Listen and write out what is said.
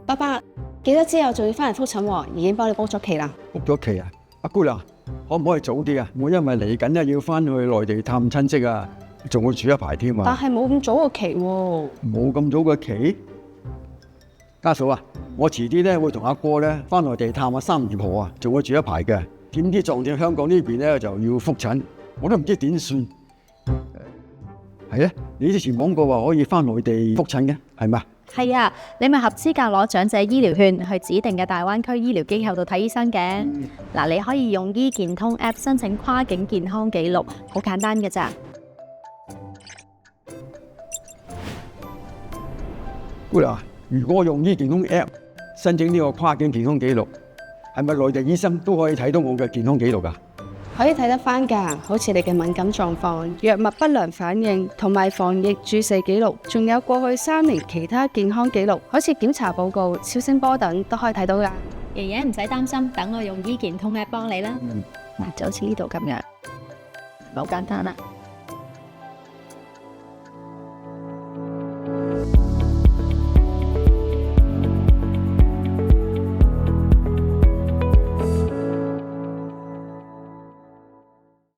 爸爸，記得之後仲要翻嚟覆診喎，已經幫你 book 咗期啦。book咗期啊？阿姑娘，可唔可以早啲啊？我因為嚟緊咧要翻去內地探親戚啊，仲會住一排添啊。但係冇咁早個期喎。冇咁早個期？家嫂啊，我遲啲咧會同阿哥咧翻內地探下三姨婆啊，仲會住一排嘅。點知撞正香港呢邊咧就要覆診，我都唔知點算。係啊，你之前講過話可以翻內地覆診嘅，係咪？係啊，你咪合資格攞長者醫療券去指定嘅大灣區醫療機構度睇醫生嘅。嗱，你可以用醫健通 App 申請跨境健康記錄，好簡單嘅咋。姑娘，如果我用醫健通 App 申請呢個跨境健康記錄，係咪內地醫生都可以睇到我嘅健康記錄㗎？可以睇得翻㗎，好似你嘅敏感狀況、藥物不良反應同埋防疫注射記錄，仲有過去3年其他健康記錄，好似檢查報告、超聲波等都可以睇到㗎。爺爺唔使擔心，等我用醫健通 App 幫你啦。嗱，就好似呢度咁樣，好簡單啦。